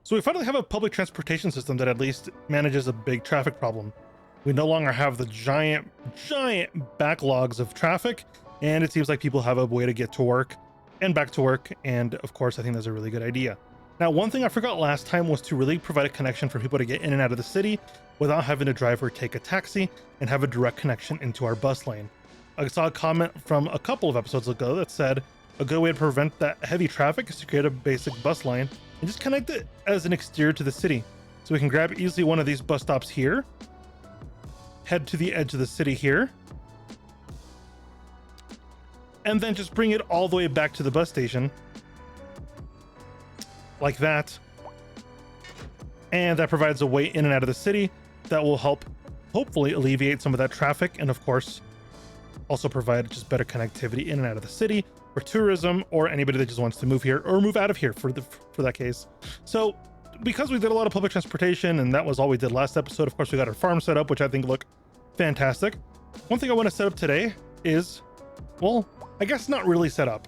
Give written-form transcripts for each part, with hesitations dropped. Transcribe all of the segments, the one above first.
So we finally have a public transportation system that at least manages a big traffic problem. We no longer have the giant backlogs of traffic, and it seems like people have a way to get to work and back to work. And of course, I think that's a really good idea. Now, one thing I forgot last time was to really provide a connection for people to get in and out of the city without having to drive or take a taxi, and have a direct connection into our bus lane. I saw a comment from a couple of episodes ago that said a good way to prevent that heavy traffic is to create a basic bus line and just connect it as an exterior to the city. So we can grab easily one of these bus stops here, head to the edge of the city here, and then just bring it all the way back to the bus station like that. And that provides a way in and out of the city that will help hopefully alleviate some of that traffic, and of course also provide just better connectivity in and out of the city for tourism or anybody that just wants to move here or move out of here for that case. So because we did a lot of public transportation and that was all we did last episode, of course we got our farm set up, which I think look fantastic. One thing I want to set up today is, well, I guess not really set up.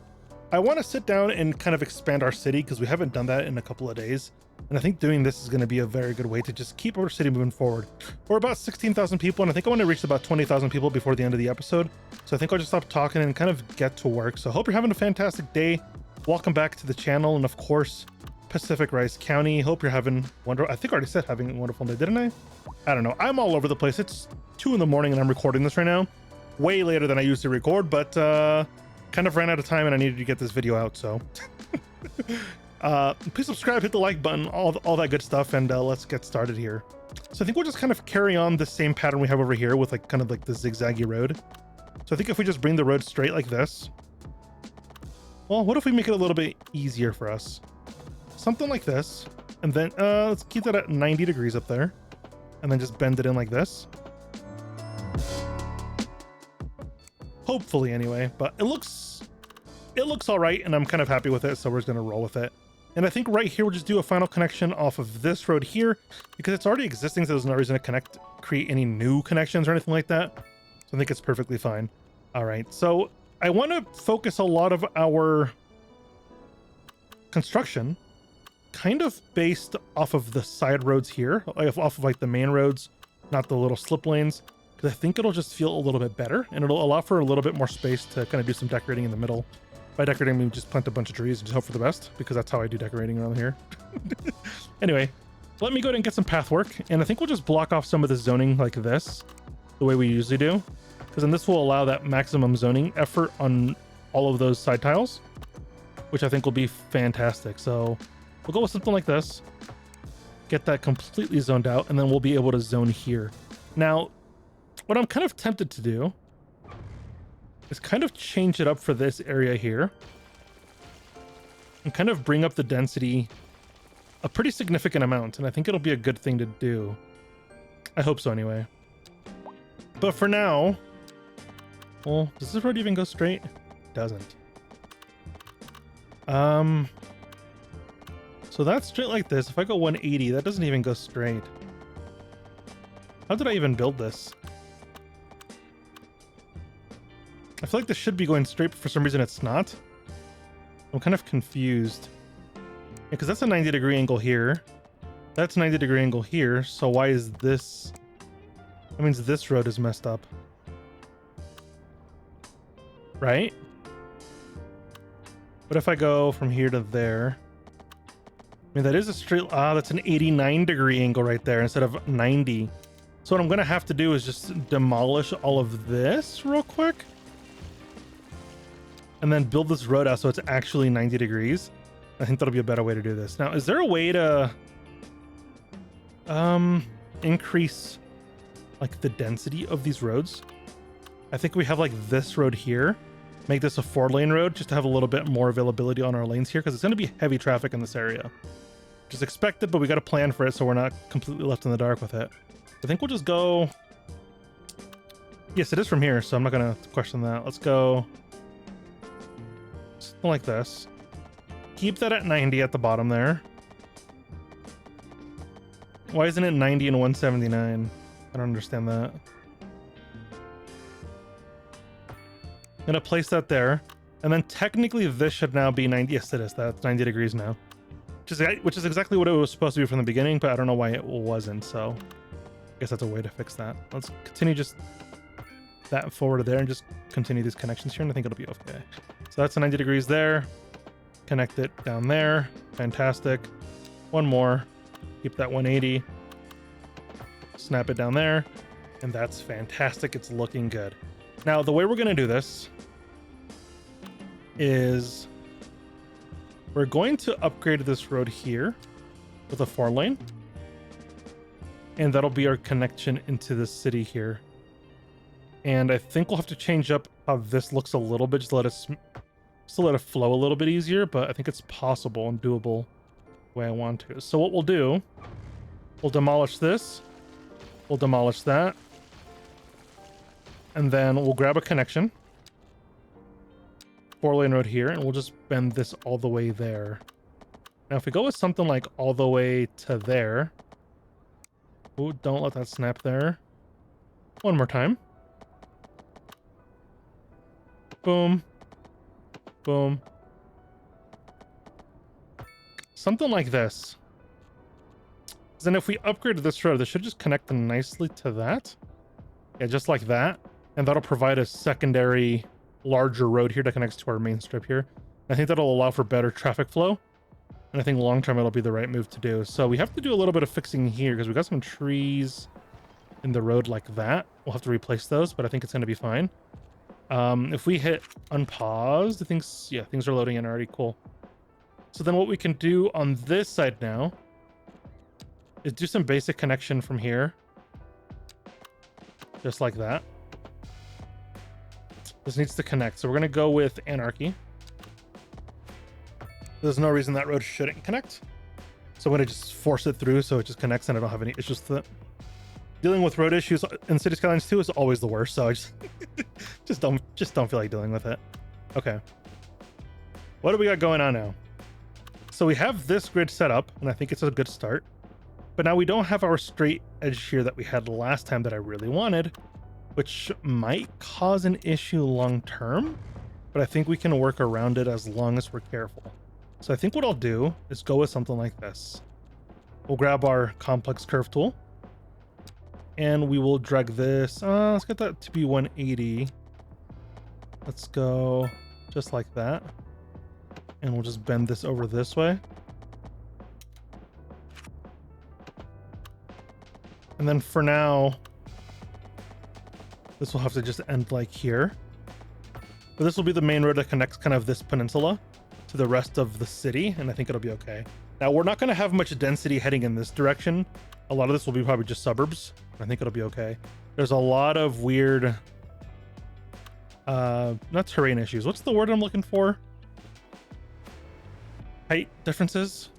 I want to sit down and kind of expand our city because we haven't done that in a couple of days. And I think doing this is going to be a very good way to just keep our city moving forward. We're about 16,000 people, and I think I want to reach about 20,000 people before the end of the episode. So I think I'll just stop talking and kind of get to work. So I hope you're having a fantastic day. Welcome back to the channel. And of course, Pacific Rice County. Hope you're having wonderful. I think I already said having a wonderful day, didn't I? I don't know. I'm all over the place. It's 2 in the morning and I'm recording this right now. Way later than I usually record, but kind of ran out of time and I needed to get this video out. So please subscribe, hit the like button, all that good stuff, and let's get started here. So I think we'll just kind of carry on the same pattern we have over here with like kind of like the zigzaggy road. So I think if we just bring the road straight like this, well, what if we make it a little bit easier for us? Something like this, and then let's keep that at 90 degrees up there, and then just bend it in like this. Hopefully anyway, but it looks all right, and I'm kind of happy with it, so we're just gonna roll with it. And I think right here we'll just do a final connection off of this road here because it's already existing, so there's no reason to create any new connections or anything like that. So I think it's perfectly fine. All right, so I want to focus a lot of our construction kind of based off of the side roads here, off of like the main roads, not the little slip lanes, because I think it'll just feel a little bit better and it'll allow for a little bit more space to kind of do some decorating in the middle. By decorating, we just plant a bunch of trees and just hope for the best, because that's how I do decorating around here. Anyway, let me go ahead and get some path work, and I think we'll just block off some of the zoning like this, the way we usually do, because then this will allow that maximum zoning effort on all of those side tiles, which I think will be fantastic. So we'll go with something like this, get that completely zoned out, and then we'll be able to zone here. Now, what I'm kind of tempted to do is kind of change it up for this area here and kind of bring up the density a pretty significant amount, and I think it'll be a good thing to do. I hope so anyway. But for now, well, does this road even go straight? It doesn't. So that's straight like this. If I go 180, that doesn't even go straight. How did I even build this? I feel like this should be going straight, but for some reason it's not. I'm kind of confused. Because that's a 90-degree angle here. That's a 90-degree angle here. So why is this? That means this road is messed up. Right? What if I go from here to there? I mean, that is a straight... that's an 89-degree angle right there instead of 90. So what I'm going to have to do is just demolish all of this real quick, and then build this road out so it's actually 90 degrees. I think that'll be a better way to do this. Now, is there a way to increase like the density of these roads? I think we have like this road here. Make this a 4-lane road just to have a little bit more availability on our lanes here, because it's going to be heavy traffic in this area. Which is expected, but we got to plan for it so we're not completely left in the dark with it. I think we'll just go... Yes, it is from here, so I'm not going to question that. Let's go... something like this. Keep that at 90 at the bottom there. Why isn't it 90 and 179? I don't understand that. I'm gonna place that there, and then technically this should now be 90. Yes, it is. That's 90 degrees now. which is exactly what it was supposed to be from the beginning, but I don't know why it wasn't. So I guess that's a way to fix that. Let's continue just that forward there and just continue these connections here, and I think it'll be okay. So that's a 90 degrees there. Connect it down there. Fantastic. One more. Keep that 180. Snap it down there. And that's fantastic. It's looking good. Now, the way we're going to do this is we're going to upgrade this road here with a 4-lane. And that'll be our connection into the city here. And I think we'll have to change up how this looks a little bit, just to let it flow a little bit easier, but I think it's possible and doable the way I want to. So what we'll do, we'll demolish this, we'll demolish that, and then we'll grab a connection, 4-lane road here, and we'll just bend this all the way there. Now if we go with something like all the way to there, oh, don't let that snap there. One more time. Boom. Boom. Something like this. Then if we upgrade this road, this should just connect nicely to that. Yeah, just like that. And that'll provide a secondary, larger road here that connects to our main strip here. I think that'll allow for better traffic flow. And I think long term it'll be the right move to do. So we have to do a little bit of fixing here because we got some trees in the road like that. We'll have to replace those, but I think it's going to be fine. If we hit unpause, things are loading in already. Cool. So then what we can do on this side now is do some basic connection from here. Just like that. This needs to connect. So we're going to go with anarchy. There's no reason that road shouldn't connect. So I'm going to just force it through so it just connects and I don't have any issues with it. Dealing with road issues in City Skylines 2 is always the worst, so I just don't feel like dealing with it. Okay. What do we got going on now? So we have this grid set up, and I think it's a good start. But now we don't have our straight edge here that we had last time that I really wanted, which might cause an issue long term, but I think we can work around it as long as we're careful. So I think what I'll do is go with something like this. We'll grab our complex curve tool. And we will drag this. Let's get that to be 180. Let's go just like that. And we'll just bend this over this way. And then for now, this will have to just end like here. But this will be the main road that connects kind of this peninsula to the rest of the city. And I think it'll be okay. Now, we're not going to have much density heading in this direction. A lot of this will be probably just suburbs. I think it'll be okay. There's a lot of weird, not terrain issues. What's the word I'm looking for? Height differences?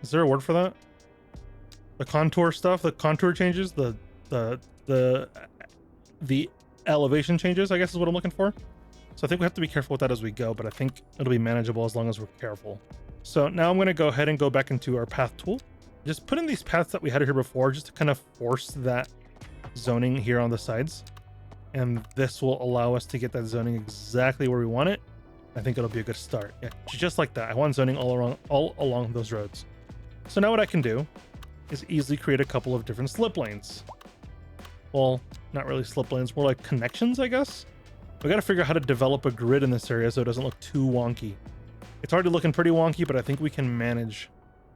Is there a word for that? The contour stuff, the contour changes, the elevation changes, I guess is what I'm looking for. So I think we have to be careful with that as we go, but I think it'll be manageable as long as we're careful. So now I'm going to go ahead and go back into our path tool. Just put in these paths that we had here before just to kind of force that zoning here on the sides. And this will allow us to get that zoning exactly where we want it. I think it'll be a good start. Yeah, just like that. I want zoning all along those roads. So now what I can do is easily create a couple of different slip lanes. Well, not really slip lanes, more like connections, I guess. We got to figure out how to develop a grid in this area so it doesn't look too wonky. It's already looking pretty wonky, but I think we can manage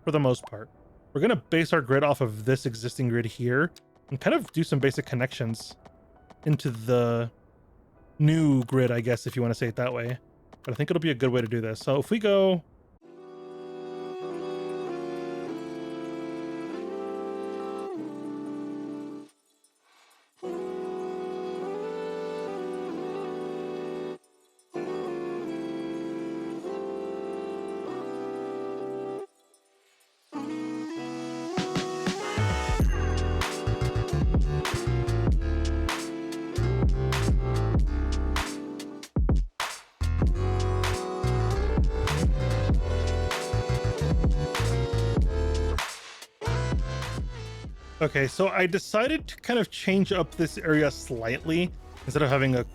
for the most part. We're going to base our grid off of this existing grid here and kind of do some basic connections into the new grid, I guess, if you want to say it that way. But I think it'll be a good way to do this. So if we go... Okay, so I decided to kind of change up this area slightly instead of having a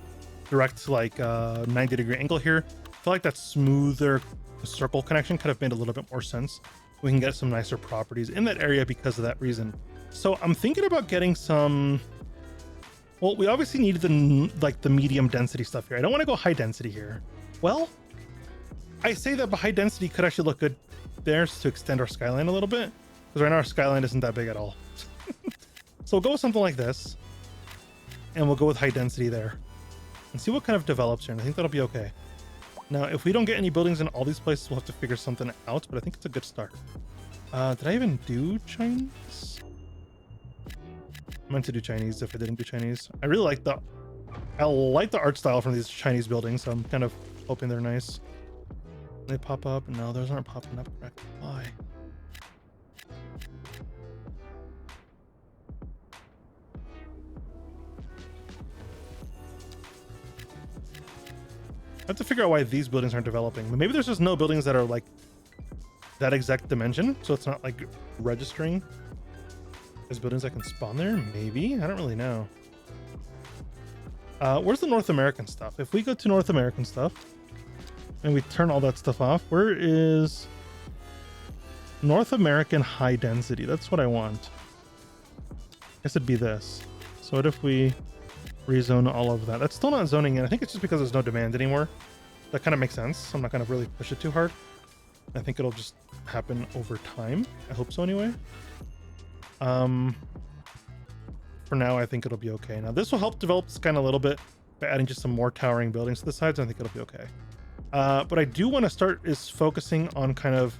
direct like 90-degree angle here. I feel like that smoother the circle connection could have made a little bit more sense. We can get some nicer properties in that area because of that reason. So I'm thinking about getting some, well, we obviously need the medium density stuff here. I don't want to go high density here. Well, I say that, but high density could actually look good there to extend our skyline a little bit, because right now our skyline isn't that big at all. So we'll go with something like this, and we'll go with high density there and see what kind of develops here. And I think that'll be okay. Now, if we don't get any buildings in all these places, we'll have to figure something out, but I think it's a good start. Did I even do Chinese? I meant to do Chinese if I didn't do Chinese. I like the art style from these Chinese buildings, so I'm kind of hoping they're nice. They pop up. No, those aren't popping up correctly. Why? I have to figure out why these buildings aren't developing. Maybe there's just no buildings that are like that exact dimension, so it's not like registering. There's buildings that can spawn there? Maybe? I don't really know. Where's the North American stuff? If we go to North American stuff and we turn all that stuff off, where is North American high density? That's what I want. I guess it'd be this. So what if we rezone all of that? That's still not zoning in. I think it's just because there's no demand anymore. That kind of makes sense. I'm not going to really push it too hard. I think it'll just happen over time. I hope so anyway. For now, I think it'll be okay. Now this will help develop this kind of a little bit by adding just some more towering buildings to the sides. I think it'll be okay. But I do want to start is focusing on kind of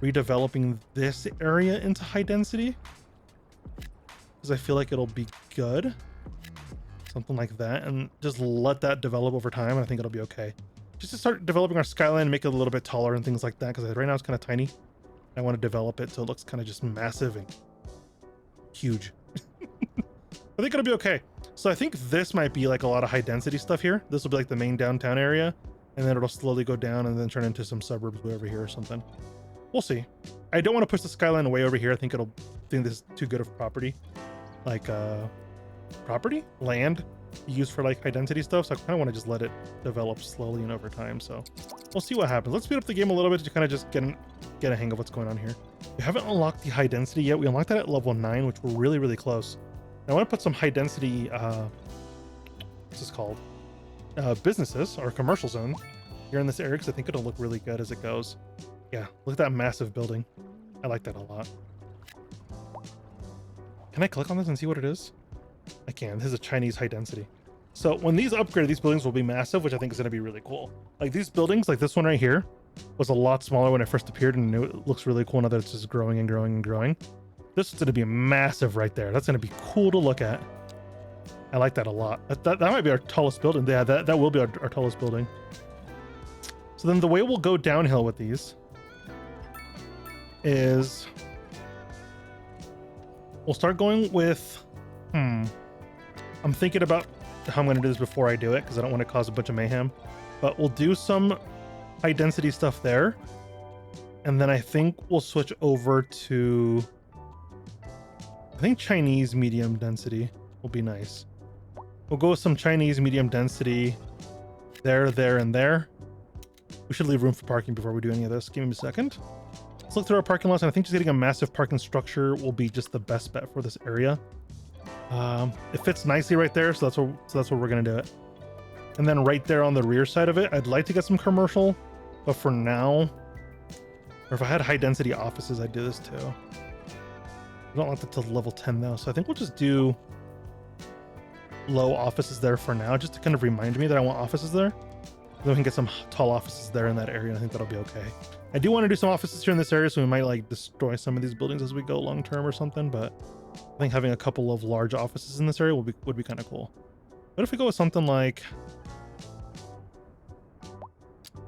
redeveloping this area into high density, because I feel like it'll be good. Something like that, and just let that develop over time, and I think it'll be okay. Just to start developing our skyline, make it a little bit taller and things like that, because right now it's kind of tiny. I want to develop it so it looks kind of just massive and huge. I think it'll be okay. So I think this might be like a lot of high density stuff here. This will be like the main downtown area, and then it'll slowly go down and then turn into some suburbs way over here or something. We'll see. I don't want to push the skyline way over here. I think this is too good of property. Like land used for like high density stuff, so I kind of want to just let it develop slowly and over time. So we'll see what happens. Let's speed up the game a little bit to kind of just get a hang of what's going on here. We haven't unlocked the high density yet. We unlocked that at level 9, which we're really, really close. Now, I want to put some high density what's this called, businesses or commercial zone here in this area, because I think it'll look really good as it goes. Yeah, look at that massive building. I like that a lot. Can I click on this and see what it is? I can. This is a Chinese high density. So when these upgrade, these buildings will be massive, which I think is going to be really cool. Like these buildings, like this one right here, was a lot smaller when it first appeared, and it looks really cool now that it's just growing and growing and growing. This is going to be massive right there. That's going to be cool to look at. I like that a lot. That might be our tallest building. Yeah, that will be our tallest building. So then the way we'll go downhill with these is we'll start going with, I'm thinking about how I'm going to do this before I do it, because I don't want to cause a bunch of mayhem. But we'll do some high density stuff there. And then I think we'll switch over to, I think Chinese medium density will be nice. We'll go with some Chinese medium density there, there, and there. We should leave room for parking before we do any of this. Give me a second. Let's look through our parking lots, and I think just getting a massive parking structure will be just the best bet for this area. It fits nicely right there, so that's where we're gonna do it. And then right there on the rear side of it, I'd like to get some commercial, but for now, or if I had high density offices, I'd do this too. I don't want that to level 10 though, so I think we'll just do low offices there for now, just to kind of remind me that I want offices there. Then we can get some tall offices there in that area, and I think that'll be okay. I do want to do some offices here in this area, so we might like destroy some of these buildings as we go long term or something, but I think having a couple of large offices in this area would be kind of cool. What if we go with something like,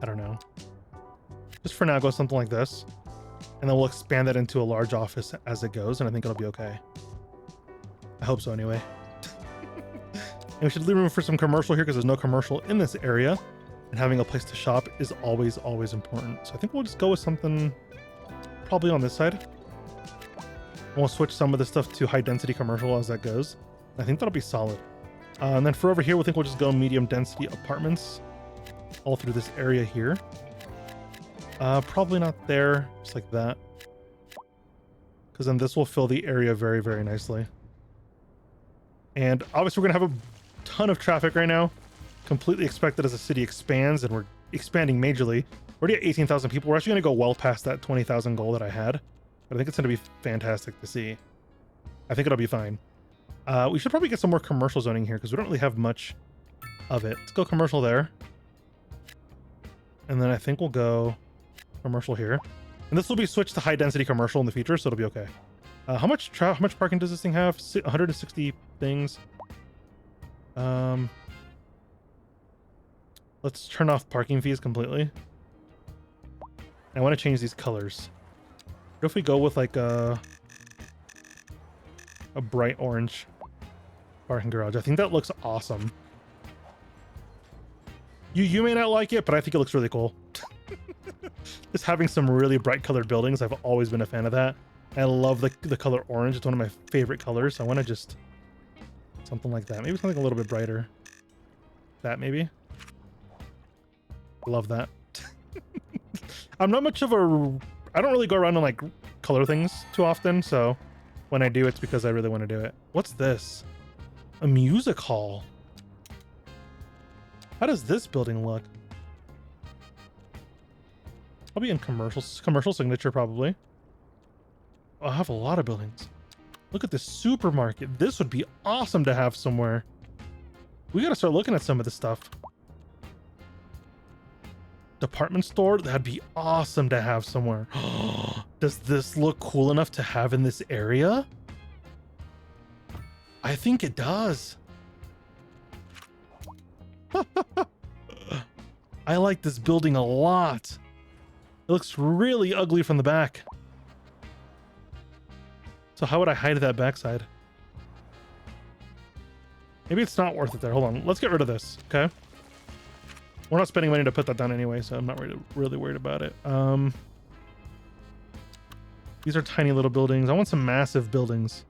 I don't know, just for now go something like this, and then we'll expand that into a large office as it goes, and I think it'll be okay. I hope so anyway. And we should leave room for some commercial here, because there's no commercial in this area, and having a place to shop is always important. So I think we'll just go with something probably on this side. We'll switch some of this stuff to high density commercial as that goes. I think that'll be solid. And then for over here, we think we'll just go medium density apartments all through this area here. Probably not there, just like that. Because then this will fill the area very, very nicely. And obviously we're gonna have a ton of traffic right now. Completely expected as the city expands, and we're expanding majorly. We're already at 18,000 people. We're actually gonna go well past that 20,000 goal that I had. But I think it's gonna be fantastic to see. I think it'll be fine. We should probably get some more commercial zoning here because we don't really have much of it. Let's go commercial there. And then I think we'll go commercial here. And this will be switched to high density commercial in the future, so it'll be okay. How much parking does this thing have? 160 things. Let's turn off parking fees completely. I want to change these colors. What if we go with like a bright orange parking garage? I think that looks awesome. You may not like it, but I think it looks really cool. Just having some really bright colored buildings, I've always been a fan of that. I love the color orange. It's one of my favorite colors. I want to just something like that. Maybe something a little bit brighter. That maybe. Love that. I'm not much of a... I don't really go around and like color things too often, so when I do, it's because I really want to do it. What's this? A music hall. How does this building look? Probably in commercial signature, probably. Oh, I have a lot of buildings. Look at this supermarket. This would be awesome to have somewhere. We got to start looking at some of this stuff. Department store, that'd be awesome to have somewhere. Does this look cool enough to have in this area? I think it does. I like this building a lot. It looks really ugly from the back. So how would I hide that backside? Maybe it's not worth it there. Hold on. Let's get rid of this. Okay. We're not spending money to put that down anyway, so I'm not really worried about it. These are tiny little buildings. I want some massive buildings.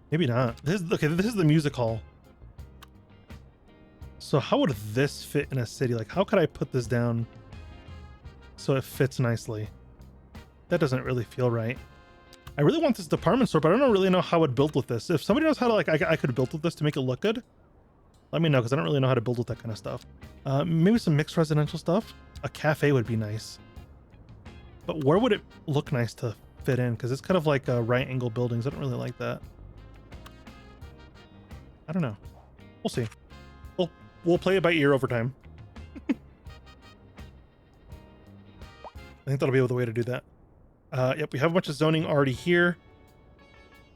Maybe not. This is the music hall. So how would this fit in a city? Like, how could I put this down so it fits nicely? That doesn't really feel right. I really want this department store, but I don't really know how I'd build with this. If somebody knows how to, like, I could build with this to make it look good, let me know, because I don't really know how to build with that kind of stuff. Maybe some mixed residential stuff. A cafe would be nice. But where would it look nice to fit in? Because it's kind of like right angle buildings. I don't really like that. I don't know. We'll see. We'll play it by ear over time. I think that'll be the way to do that. Yep, we have a bunch of zoning already here.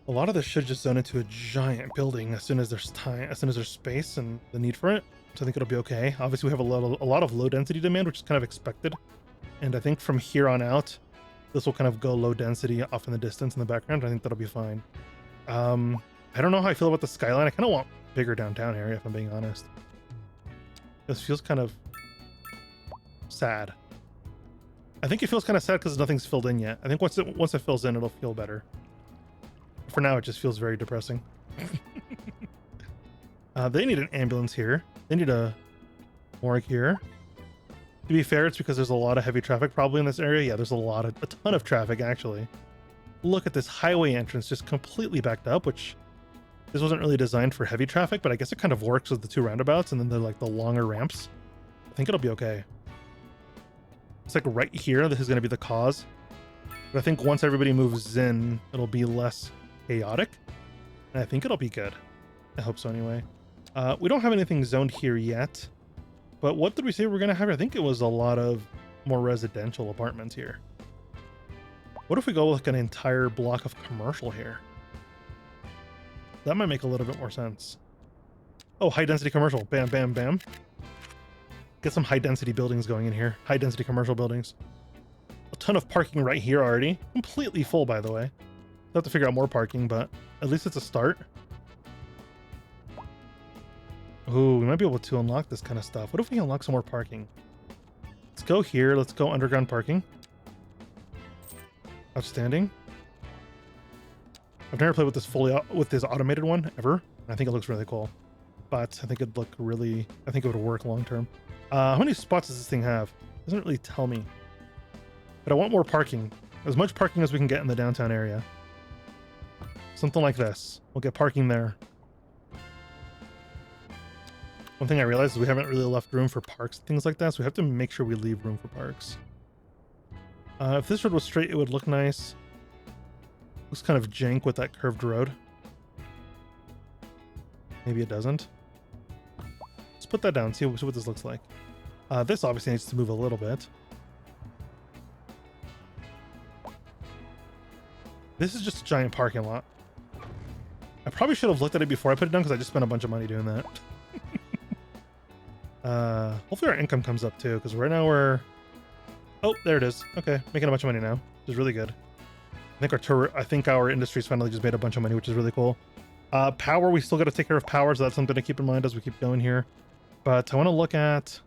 A lot of this should just zone into a giant building as soon as there's time, as soon as there's space and the need for it. So I think it'll be okay. Obviously, we have a lot of low density demand, which is kind of expected. And I think from here on out, this will kind of go low density off in the distance in the background. I think that'll be fine. I don't know how I feel about the skyline. I kind of want bigger downtown area, if I'm being honest. This feels kind of sad. I think it feels kind of sad because nothing's filled in yet. I think once it fills in, it'll feel better. For now, it just feels very depressing. They need an ambulance here. They need a morgue here. To be fair, it's because there's a lot of heavy traffic probably in this area. Yeah, there's a ton of traffic actually. Look at this highway entrance just completely backed up, which this wasn't really designed for heavy traffic, but I guess it kind of works with the two roundabouts and then they're like the longer ramps. I think it'll be okay. It's like right here, this is going to be the cause. But I think once everybody moves in, it'll be less chaotic. And I think it'll be good. I hope so anyway. We don't have anything zoned here yet. But what did we say we're going to have? I think it was a lot of more residential apartments here. What if we go with like an entire block of commercial here? That might make a little bit more sense. Oh, high density commercial. Bam, bam, bam. Get some high density buildings going in here. High density commercial buildings. A ton of parking right here already. Completely full, by the way. I'll have to figure out more parking, but at least it's a start. Ooh, we might be able to unlock this kind of stuff. What if we unlock some more parking? Let's go here. Let's go underground parking. Outstanding. I've never played with this with this automated one ever. I think it looks really cool. but I think it'd look really, I think it would work long term. How many spots does this thing have? Doesn't really tell me. But I want more parking. As much parking as we can get in the downtown area. Something like this. We'll get parking there. One thing I realized is we haven't really left room for parks and things like that, so we have to make sure we leave room for parks. If this road was straight, it would look nice. Looks kind of jank with that curved road. Maybe it doesn't. Let's put that down, see what this looks like. This obviously needs to move a little bit. This is just a giant parking lot. I probably should have looked at it before I put it down because I just spent a bunch of money doing that. Hopefully our income comes up too, because right now we're... Oh, there it is. Okay, making a bunch of money now, which is really good. I think our industry's finally just made a bunch of money, which is really cool. Power, we still got to take care of power, so that's something to keep in mind as we keep going here. But I want to look at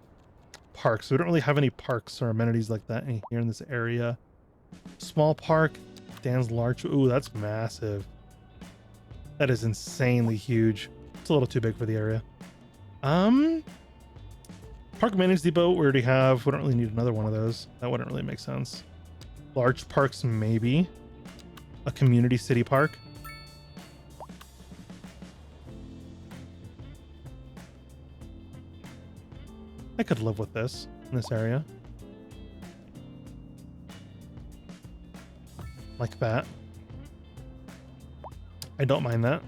parks. We don't really have any parks or amenities like that here in this area. Small park, Dan's large. Ooh, that's massive. That is insanely huge. It's a little too big for the area. Park maintenance depot we already have. We don't really need another one of those. That wouldn't really make sense. Large parks, maybe. A community city park. I could live with this in this area. Like that. I don't mind that.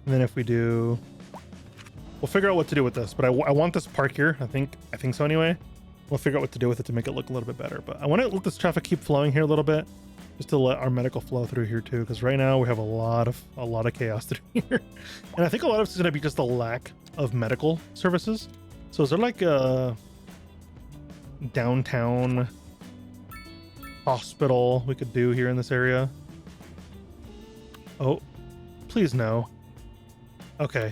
And then if we do, we'll figure out what to do with this. But I want this park here. I think so anyway. We'll figure out what to do with it to make it look a little bit better. But I want to let this traffic keep flowing here a little bit, just to let our medical flow through here too. Because right now we have a lot of chaos through here, and I think a lot of it's going to be just a lack of medical services. So is there like a downtown hospital we could do here in this area? Oh, please no. Okay,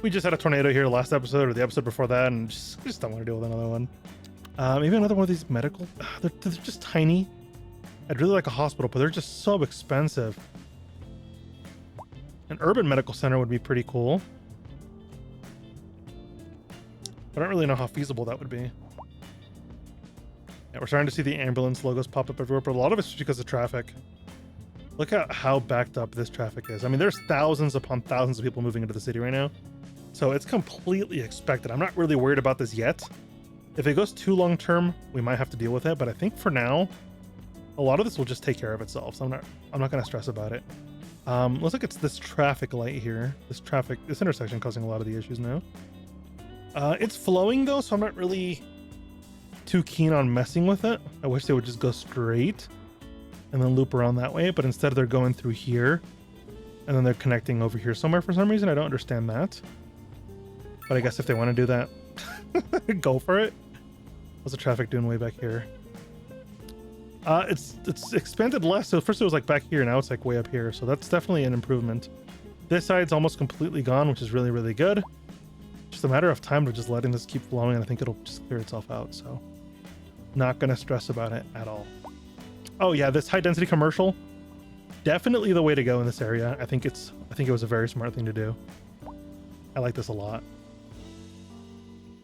we just had a tornado here last episode or the episode before that, and just don't want to deal with another one. Maybe another one of these medical. They're just tiny. I'd really like a hospital, but they're just so expensive. An urban medical center would be pretty cool. I don't really know how feasible that would be. Yeah, we're starting to see the ambulance logos pop up everywhere, but a lot of it's just because of traffic. Look at how backed up this traffic is. I mean, there's thousands upon thousands of people moving into the city right now. So it's completely expected. I'm not really worried about this yet. If it goes too long term, we might have to deal with it. But I think for now, a lot of this will just take care of itself. So I'm not going to stress about it. Looks like it's this traffic light here. This intersection causing a lot of the issues now. It's flowing though, so I'm not really too keen on messing with it. I wish they would just go straight and then loop around that way, but instead they're going through here and then they're connecting over here somewhere for some reason. I don't understand that, but I guess if they want to do that, go for it. What's the traffic doing way back here? It's expanded less. So first it was like back here, now it's like way up here, so that's definitely an improvement. This side's almost completely gone, which is really, really good. Just a matter of time of just letting this keep flowing, and I think it'll just clear itself out. So not gonna stress about it at all. Oh yeah, this high density commercial, definitely the way to go in this area. I think it was a very smart thing to do. I like this a lot.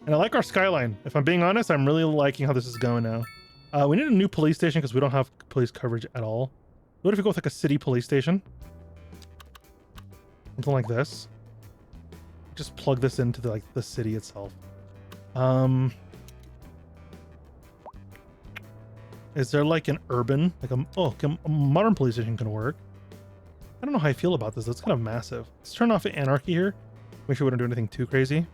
And I like our skyline. If I'm being honest, I'm really liking how this is going now. We need a new police station because we don't have police coverage at all. What if we go with like a city police station? Something like this. Just plug this into the city itself. Is there like an urban, a modern police station can work? I don't know how I feel about this. It's kind of massive. Let's turn off anarchy here. Make sure we don't do anything too crazy.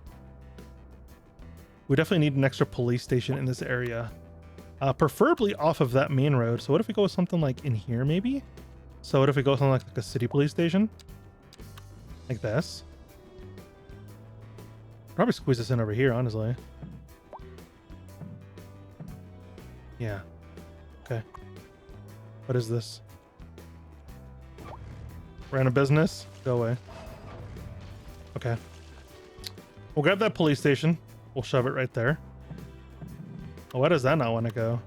We definitely need an extra police station in this area. Preferably off of that main road. So what if we go with something like in here maybe? So what if we go with something like a city police station? Like this. Probably squeeze this in over here, honestly. Yeah. Okay. What is this? Random business? Go away. Okay. We'll grab that police station. We'll shove it right there. Oh, why does that not want to go?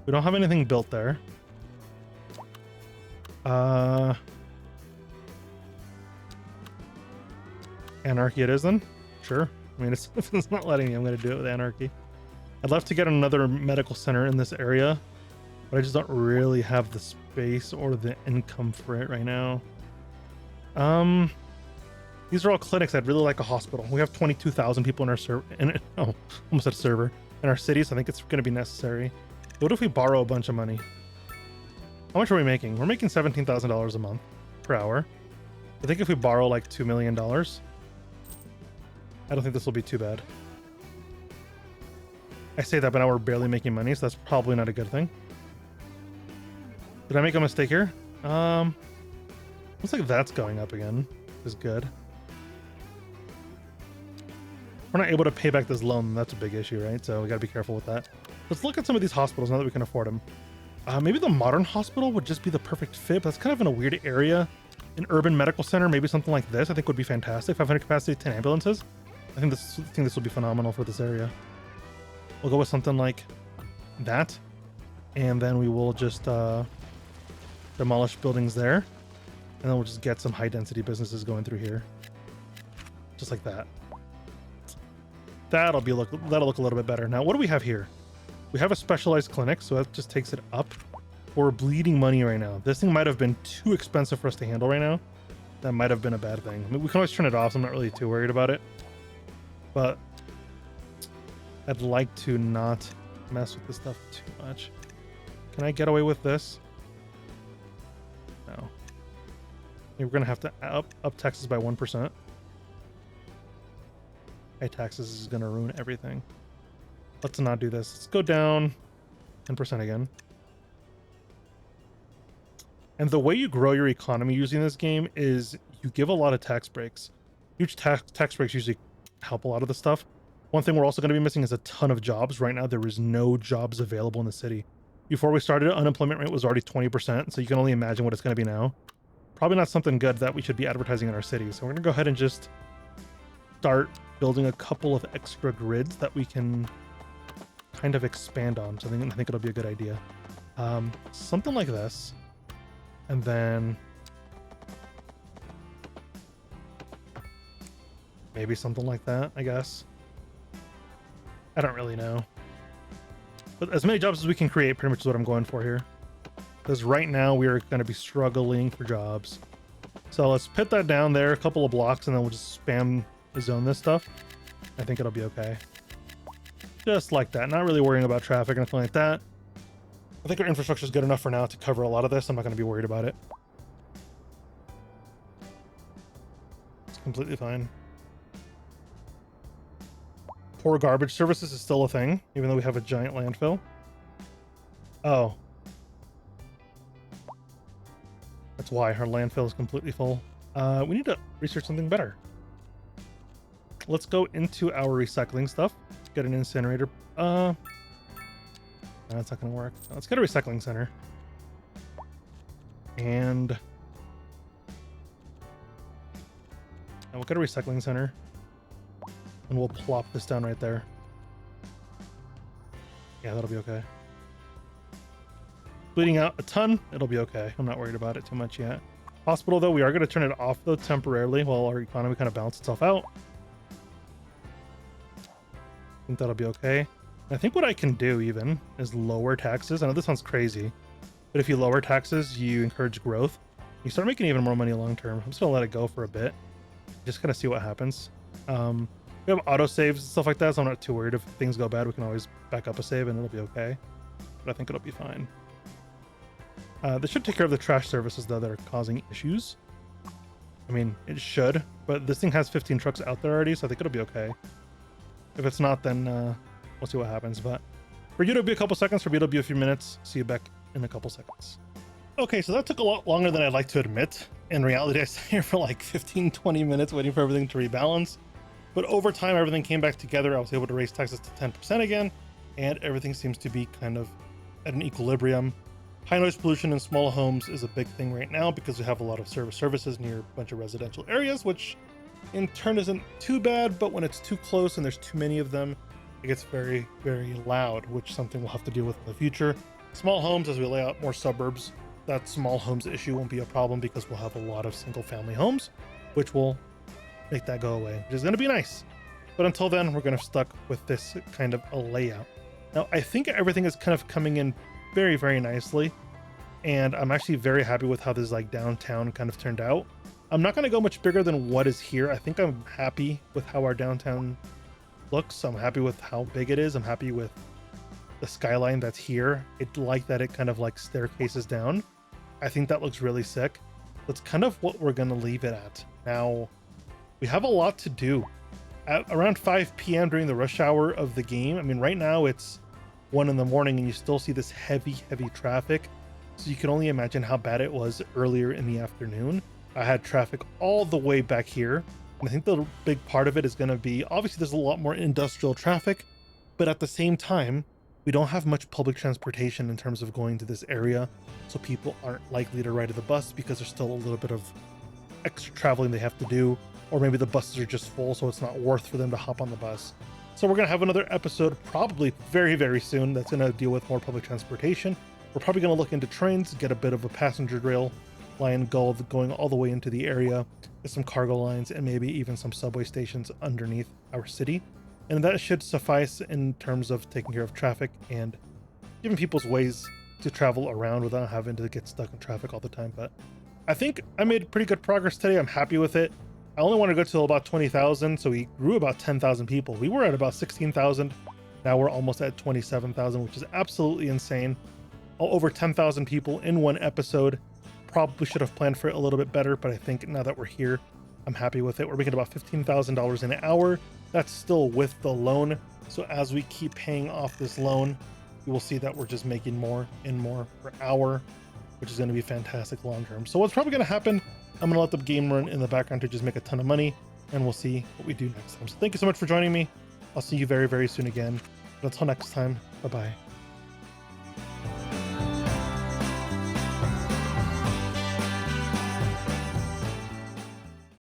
We don't have anything built there. Anarchy it is then? Sure. I mean, if it's not letting me, I'm going to do it with anarchy. I'd love to get another medical center in this area, but I just don't really have the space or the income for it right now. These are all clinics. I'd really like a hospital. We have 22,000 people in our server. Oh, almost at a server in our city, so I think it's going to be necessary. What if we borrow a bunch of money? How much are we making? We're making $17,000 a month per hour. I think if we borrow like $2 million, I don't think this will be too bad. I say that, but now we're barely making money, so that's probably not a good thing. Did I make a mistake here? Looks like that's going up again. Is good. We're not able to pay back this loan. That's a big issue, right? So we got to be careful with that. Let's look at some of these hospitals now that we can afford them. Maybe the modern hospital would just be the perfect fit. But that's kind of in a weird area. An urban medical center, maybe something like this, I think would be fantastic. 500 capacity, 10 ambulances. I think this will be phenomenal for this area. We'll go with something like that. And then we will just demolish buildings there. And then we'll just get some high density businesses going through here. Just like that. That'll look a little bit better. Now, what do we have here? We have a specialized clinic, so that just takes it up. We're bleeding money right now. This thing might have been too expensive for us to handle right now. That might have been a bad thing. I mean, we can always turn it off, so I'm not really too worried about it. But I'd like to not mess with this stuff too much. Can I get away with this? No. We're going to have to up taxes by 1%. High taxes is going to ruin everything. Let's not do this. Let's go down 10% again. And the way you grow your economy using this game is you give a lot of tax breaks. Huge tax breaks usually help a lot of the stuff. One thing we're also going to be missing is a ton of jobs. Right now, there is no jobs available in the city. Before we started, unemployment rate was already 20%, so you can only imagine what it's going to be now. Probably not something good that we should be advertising in our city. So we're going to go ahead and just start building a couple of extra grids that we can kind of expand on. So I think it'll be a good idea. Something like this. And then maybe something like that, I guess. I don't really know. But as many jobs as we can create pretty much is what I'm going for here. Because right now we are going to be struggling for jobs. So let's put that down there, a couple of blocks, and then we'll just spam zone this stuff. I think it'll be okay. Just like that. Not really worrying about traffic or anything like that. I think our infrastructure is good enough for now to cover a lot of this. I'm not going to be worried about it. It's completely fine. Poor garbage services is still a thing, even though we have a giant landfill. Oh. That's why our landfill is completely full. We need to research something better. Let's go into our recycling stuff. Let's get an incinerator. No, that's not going to work. Let's get a recycling center. And we'll get a recycling center. And we'll plop this down right there. Yeah, that'll be okay. Bleeding out a ton, it'll be okay. I'm not worried about it too much yet. Hospital, though, we are going to turn it off, though, temporarily while our economy kind of balances itself out. I think that'll be okay. And I think what I can do, even, is lower taxes. I know this sounds crazy, but if you lower taxes, you encourage growth. You start making even more money long term. I'm just going to let it go for a bit. Just kind of see what happens. We have auto saves and stuff like that, so I'm not too worried. If things go bad, we can always back up a save and it'll be okay. But I think it'll be fine. This should take care of the trash services, though, that are causing issues. I mean, it should, but this thing has 15 trucks out there already, so I think it'll be okay. If it's not, then we'll see what happens. But for you, it'll be a couple seconds. For me, it'll be a few minutes. See you back in a couple seconds. Okay, so that took a lot longer than I'd like to admit. In reality, I sat here for like 15, 20 minutes waiting for everything to rebalance. But over time, everything came back together. I was able to raise taxes to 10% again, and everything seems to be kind of at an equilibrium. High noise pollution in small homes is a big thing right now because we have a lot of services near a bunch of residential areas, which in turn isn't too bad, but when it's too close and there's too many of them, it gets very, very loud, which is something we'll have to deal with in the future. Small homes, as we lay out more suburbs, that small homes issue won't be a problem because we'll have a lot of single family homes, which will make that go away, which is going to be nice. But until then, we're going to stuck with this kind of a layout. Now, I think everything is kind of coming in very, very nicely. And I'm actually very happy with how this like downtown kind of turned out. I'm not going to go much bigger than what is here. I think I'm happy with how our downtown looks. I'm happy with how big it is. I'm happy with the skyline that's here. It like that it kind of like staircases down. I think that looks really sick. That's kind of what we're going to leave it at. Now, we have a lot to do. At around 5 p.m. during the rush hour of the game, I mean, right now it's 1 in the morning and you still see this heavy traffic. So you can only imagine how bad it was earlier in the afternoon. I had traffic all the way back here. And I think the big part of it is going to be, obviously there's a lot more industrial traffic, but at the same time, we don't have much public transportation in terms of going to this area. So people aren't likely to ride the bus because there's still a little bit of extra traveling they have to do. Or maybe the buses are just full, so it's not worth for them to hop on the bus. So we're going to have another episode probably very, very soon that's going to deal with more public transportation. We're probably going to look into trains, get a bit of a passenger rail line going all the way into the area, get some cargo lines, and maybe even some subway stations underneath our city. And that should suffice in terms of taking care of traffic and giving people's ways to travel around without having to get stuck in traffic all the time. But I think I made pretty good progress today. I'm happy with it. I only want to go to about 20,000, so we grew about 10,000 people. We were at about 16,000. Now we're almost at 27,000, which is absolutely insane. Over 10,000 people in one episode. Probably should have planned for it a little bit better, but I think now that we're here, I'm happy with it. We're making about $15,000 an hour. That's still with the loan. So as we keep paying off this loan, you will see that we're just making more and more per hour, which is going to be fantastic long term. So what's probably going to happen, I'm going to let the game run in the background to just make a ton of money, and we'll see what we do next time. So thank you so much for joining me. I'll see you very, very soon again. But until next time, bye-bye.